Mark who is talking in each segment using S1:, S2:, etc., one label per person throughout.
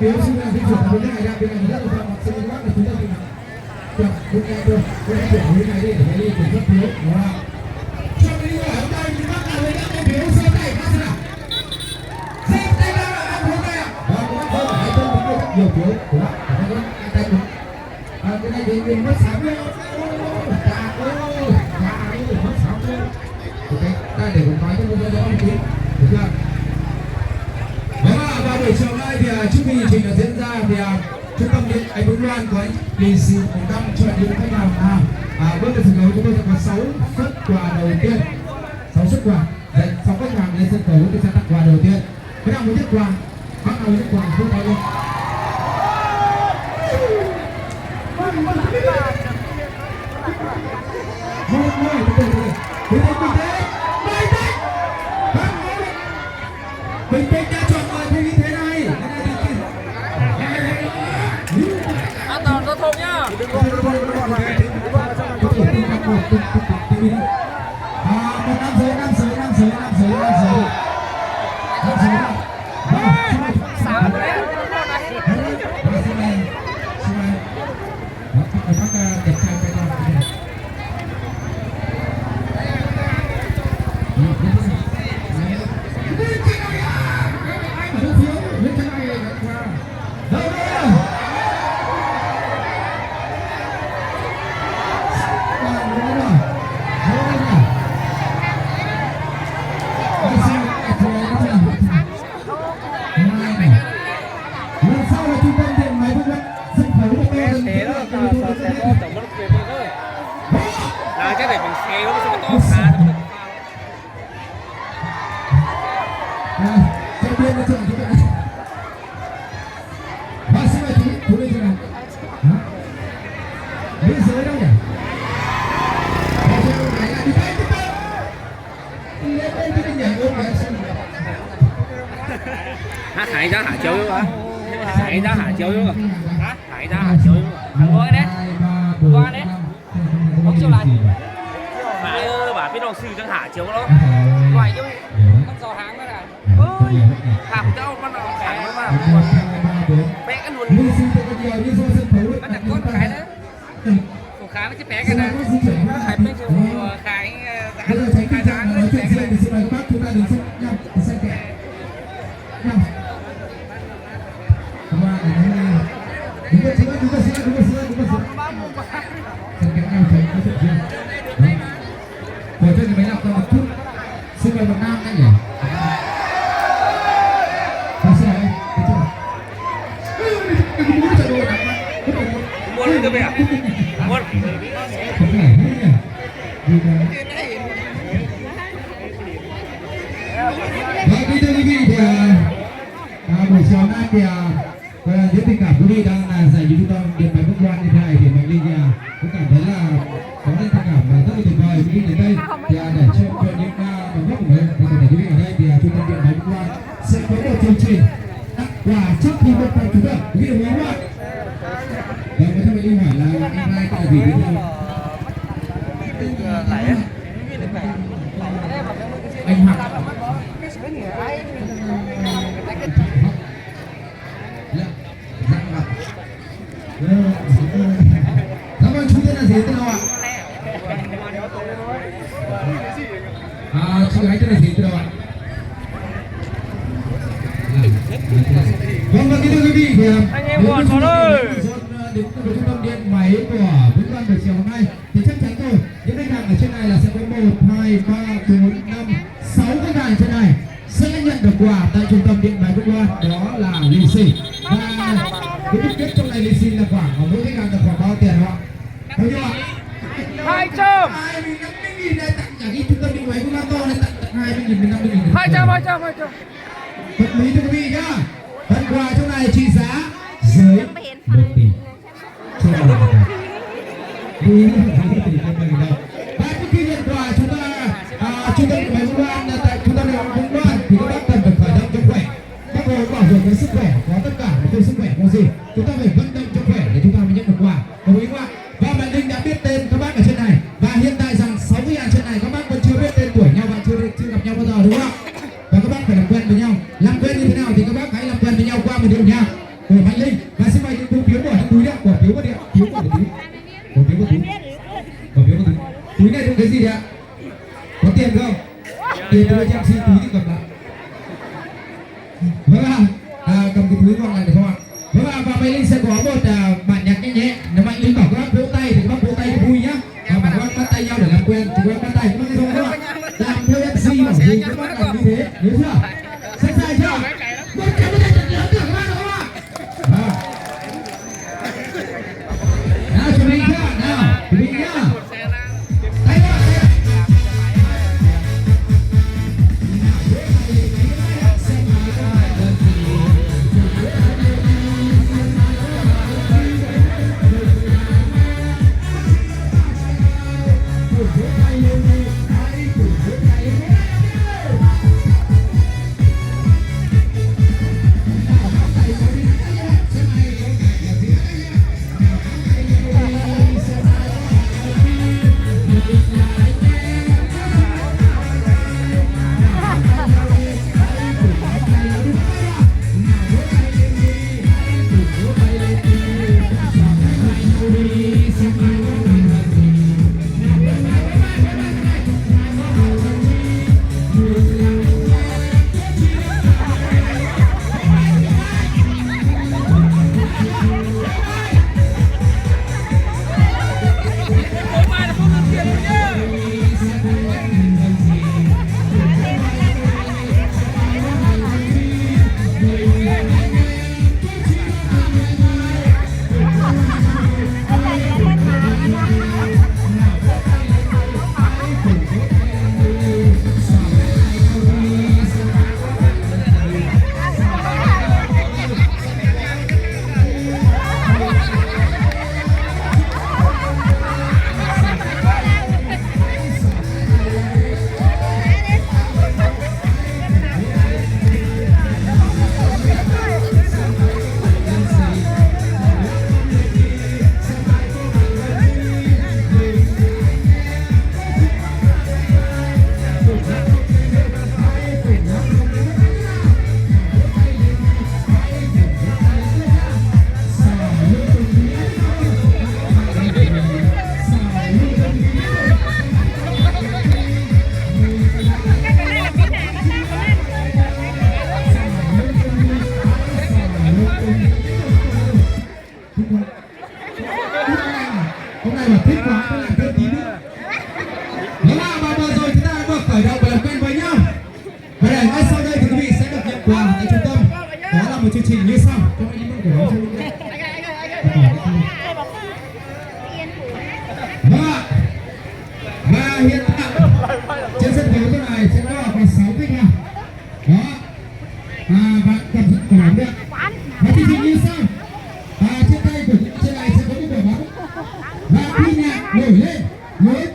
S1: phiếu xin di chuyển đến này ra bên này rất là quan xin các bác là chúng ta cùng chọn một ngày thôi cái chuyển hướng này đi để đi chuyển phát phiếu đúng không? Cho cái đi ở đây chúng bác nào lấy các phiếu xem này bác xem nào. Xem tay nào là các phiếu này ạ. Vâng, các bác hãy cho chúng tôi nhiều phiếu của bạn. Cái tay đúng. Cái này thì mình mất 60. Mất 60. Ok, ta để một nói cho chúng tôi đó một tí. Được chưa? Và buổi chiều nay thì trước khi chương trình đã diễn ra thì trung tâm điện ảnh Vĩnh Loan có lì xì một trăm cho những khách hàng nào bước lên sân khấu chúng tôi sẽ có 6 suất quà đầu tiên, 6 suất quà để 6 khách hàng lên sân khấu thì sẽ tặng quà đầu tiên. Cái nào muốn nhận quà, bác nào muốn nhận quà không nói luôn. Bình tĩnh đã chọn người như thế này.
S2: An toàn giao thông nhá.
S1: Một nam giới.
S2: Cái này bằng xe nó sẽ to xa.
S1: Cho biên nó chọn chúng ta. Và xin mời chú lên trên này. Bên dưới đâu nhỉ? Đi bay tiếp tục. Lên đây thì nhảy ôm cái xem.
S2: Hãy ra hả chiếu hả? Hãy ra hả chiếu hả? Hãy ra hả chiếu thằng ơi đấy. Qua đấy. Không chiếu lại. Bà biết đâu sư chẳng hả chiếu đó. Ngoài chứ. Con giò háng đó này. Ơi. Thảm cháu con nào khẳng nó mà. Bé cái luôn. Bắt đặt con cái đó. Cổ khá nó chứ bé cái này. Nó khai mấy cái khai dáng nó bé cái này.
S1: Xin mời các bác chúng ta đứng xem kẻ. Ngồi trên cái máy lọc ra một chút. Xin mời một nam đấy nhỉ.
S2: Muốn lên cái vẻ. Muốn.
S1: Kính thưa quý vị thì buổi chiều nay thì với tình cảm quý vị đang là dành cho chúng tôi điện máy Vĩnh Loan như thế này thì Mạnh Linh cũng cảm thấy là có những tình cảm rất là tuyệt vời. Quý vị đến đây thì để cho những đóng góp của mình thì để quý vị ở đây thì trung tâm điện máy Vĩnh Loan sẽ có một chương trình tặng quà trước khi bắt đầu chúng ta quý vị đồng ý không ạ? Và có thể Mạnh Linh hỏi là em ai tại vì thế nào? Anh Hạc. Cảm ơn chú tên là gì tên nào ạ? Chị gái tên là gì tên nào ạ? Vâng, kính thưa quý vị thì
S2: anh em còn có ơi.
S1: Đến từ trung tâm điện máy của Vĩnh Loan buổi chiều hôm nay thì chắc chắn rồi những khách hàng ở trên này là sẽ có 1, 2, 3, 4, 5, 6 khách hàng trên này sẽ nhận được quà tại trung tâm điện máy Vĩnh Loan, đó là lì xì. Và cái mức kết trong này lì xì là khoảng mỗi khách hàng được khoảng bao tiền không ạ? Bao nhiêu ạ?
S2: 200.
S1: 50.000 này tặng cả cái trung tâm điện máy Vĩnh Loan to này tặng 20.000 đến 50.000.
S2: 200.
S1: Hợp lý thưa quý vị nhá. Phần quà trong này trị giá dưới 1 tỷ. Chưa bao giờ. Và trước khi nhận quà chúng ta trung tâm điện máy Vĩnh Loan tại trung tâm điện máy Vĩnh Loan thì các bác cần phải khởi động cho khỏe. Các bác bảo vệ cái sức khỏe, có tất cả mọi sức khỏe có gì chúng ta phải vận động cho khỏe để chúng ta mới nhận được quà. Đồng ý không ạ? Và Mạnh Linh đã biết tên các bác ở trên này và hiện tại rằng 6 cái hàng trên này các bác vẫn chưa biết tên tuổi nhau và chưa gặp nhau bao giờ đúng không ạ? Và các bác phải làm quen với nhau. Làm quen như thế nào thì các bác hãy làm quen với nhau qua một điều nha. Một tiền không? Tiền tôi cho xin túi thì cầm lại. Vâng ạ, cầm cái túi còn lại được không ạ? Vâng ạ, và Mạnh Linh sẽ có một bản nhạc nhẹ nhẹ. Nếu Mạnh Linh bảo các bác vỗ tay thì các bác vỗ tay thì vui nhá. Bảo các bác bắt tay nhau để làm quen, thì các bác bắt tay các bác thấy không ạ? Làm theo MC bảo gì các bác làm như thế, nhớ chưa? Sẵn sàng chưa? Một cái bên này nhớ tưởng các bác được không ạ? Nào chuẩn bị chưa? Nào chuẩn bị nhá. Tay vào, tay vào. Hôm nay mà thích quá tôi làm thêm tí nữa. Đó là và vừa rồi chúng ta đã vừa khởi động và làm quen với nhau. Và để ngay sau đây thì quý vị sẽ được nhận quà tại trung tâm. Đó là một chương trình như sau. Cho anh đi của nó cho mình. Và hiện tại trên sân khấu thế này sẽ có 6 khách hàng. Đó. Và cầm của nó được. Và chương trình như sau. Trên tay của trên này sẽ có một quả bóng. Và khi nhạc nổi lên mới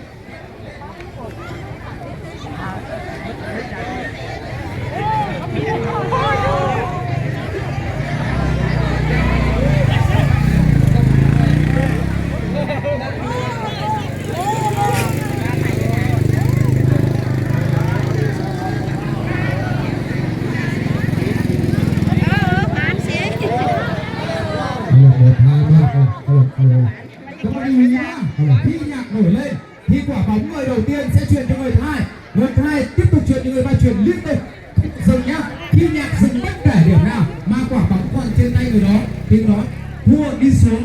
S1: khi nhạc nổi lên thì quả bóng người đầu tiên sẽ chuyển cho người thứ hai tiếp tục chuyển cho người ba, chuyển liên tục dừng nhá. Khi nhạc dừng bất kể điểm nào mà quả bóng còn trên tay người đó thì người đó thua đi xuống,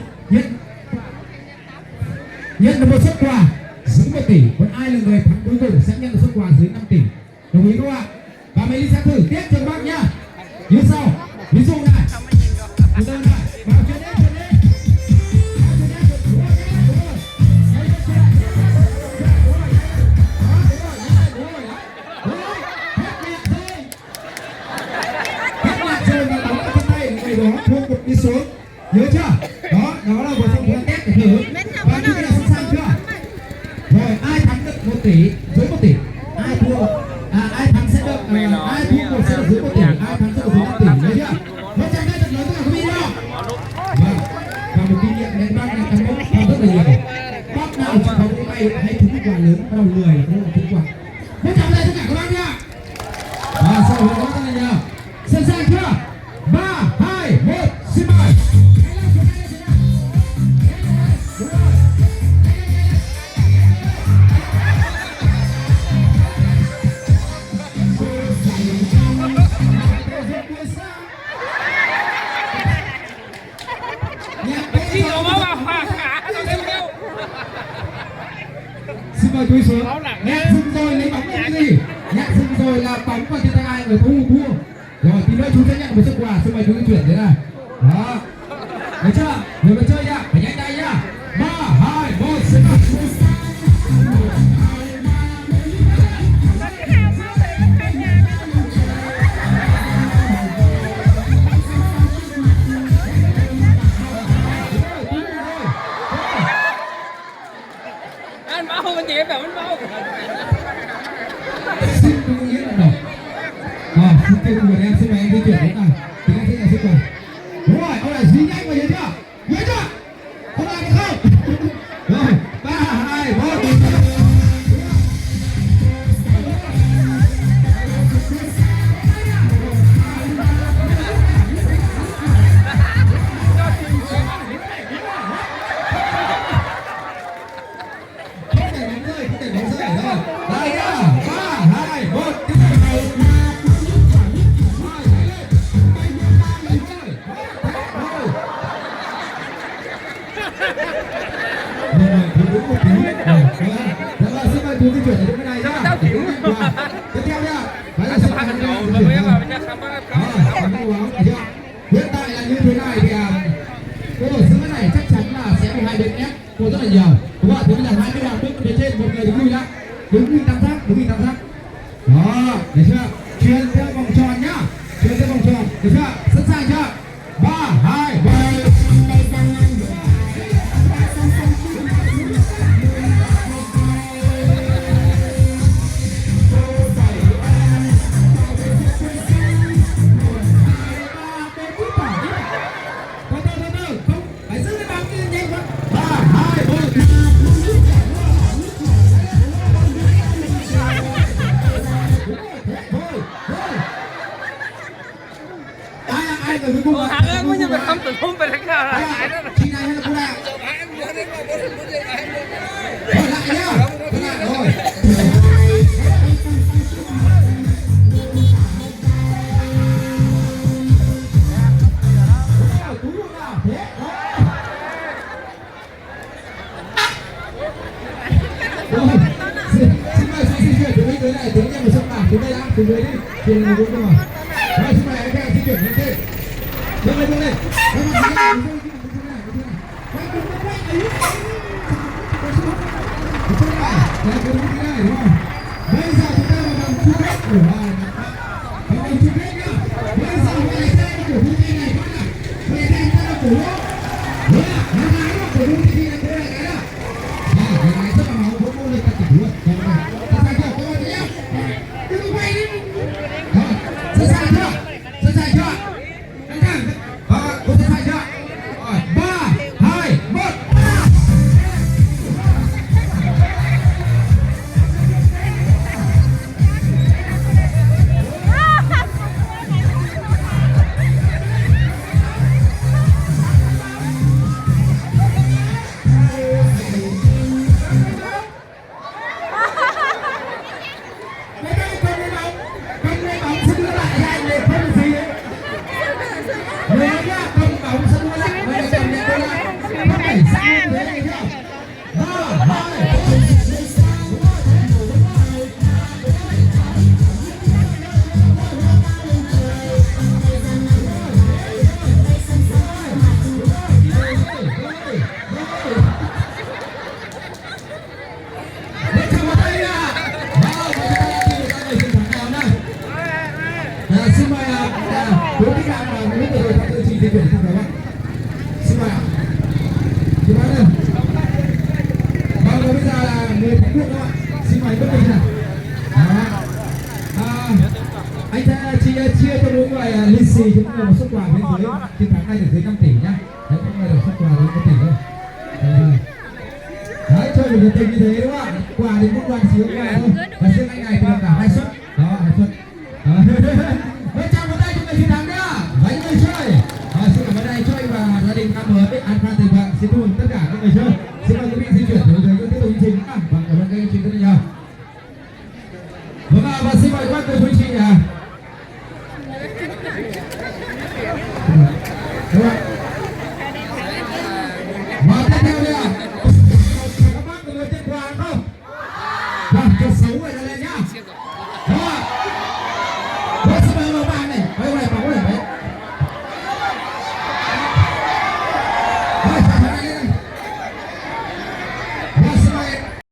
S1: nhận được một suất quà dưới 1 tỷ, còn ai là người thắng cuối cùng sẽ nhận được suất quà dưới 5 tỷ. Đồng ý không ạ? Và mình đi sẽ thử tiếp cho các bác nhá. Như sau, ví dụ này, từ từ này, vào chuyển đến. Đó thua một đi xuống, nhớ chưa? Đó là một trong những test để thử. Và như thế là sẵn sàng chưa? Rồi ai thắng được 1 tỷ, dưới 1 tỷ, ai thua ai thắng sẽ được ai thua một sẽ được dưới 1 tỷ, ai thắng sẽ được dưới 5 tỷ, nhớ chưa? Một tràng tay thật lớn tất cả quý vị nhá. Vâng. Và một kinh nghiệm đến bác này cán bộ rất là nhiều. Bác nào chọn bóng tay hãy thú quà lớn, bắt đầu lười là không thú quà. Một tràng tay tất cả các bác nhá. Sau đó rất là nhiều. Sẵn sàng chưa? 3, 2, 1, xin mời. một sức quà xin mời quý chuyển thế này đó được chưa người mà chơi nhá phải nhanh tay nhá 3 2 1 xin mời
S2: anh máu anh chị em bảo anh máu
S1: xin quý nghĩa là đầu xin kêu người em xin mời em di chuyển đến nào tiếng anh sẽ là sức quà đúng rồi ông này dí nhanh vào nhớ chưa không ai được không rồi 3 2 1 hiện tại là như thế này thì cô đổi sữa này chắc chắn là sẽ bị hai bên ép cô rất là nhiều đúng không? Thế bây giờ hai cái hàng bước phía trên một người đứng lui đã đứng như tam giác đó được chưa chuyên theo vòng tròn nhá chuyên theo vòng tròn được chưa sẵn sàng chưa 3 2 1
S2: hàng ơi mới như vậy không tự không phải đánh nào lại đó
S1: chị này hay là cô nào lại nhá rồi dưới này tính em một sân bảng xuống đây đã xuống dưới đi tiền là đúng rồi rồi xin mời anh em di chuyển lên trên lên lên bây giờ chúng ta vào vòng chung kết của vòng chung kết nhá bây giờ người này sẽ của vui chơi này các bạn người này sẽ là của lỗ đúng là người này là của vui chơi này cái này người này rất là máu vỗ vô lên ta chỉ luôn ta phải cho các bạn nhé đừng quay đi sẵn sàng chưa anh thẳng cô sẵn sàng chưa 3 2 1 xin mời quý khách hàng mà lúc vừa rồi tham dự chương trình di chuyển không phải không? Xin mời ạ. Chị nói đây. Vâng, bây giờ là người Phú Quốc các bạn. Xin mời bước lên nào. Anh sẽ chia cho mỗi người lì xì chúng ta một suất quà bên dưới chiến thắng này được dưới 5 tỷ nhá. Đấy, không người được suất quà dưới 5 tỷ thôi. Đấy, chơi một nhiệt tình như thế đúng không ạ? Quà đến mỗi đoàn xíu quà thôi. Và riêng anh này thì được cả 2 suất. Đó, 2 suất. Bên trong một tay cho người chiến thắng nhá. Mấy người chơi. Xin cảm ơn anh Choi và gia đình KMH Alpha Tiền Vạn. Xin chúc mừng tất cả các người chơi. Xin mời quý vị di chuyển tới dưới tiếp tục chương trình. Vâng, cảm ơn các anh chị rất là nhiều. Vâng, và xin mời các quý chị đúng không? Và tiếp theo đây ạ. Các bác có người tên quà không? Vâng, cho 6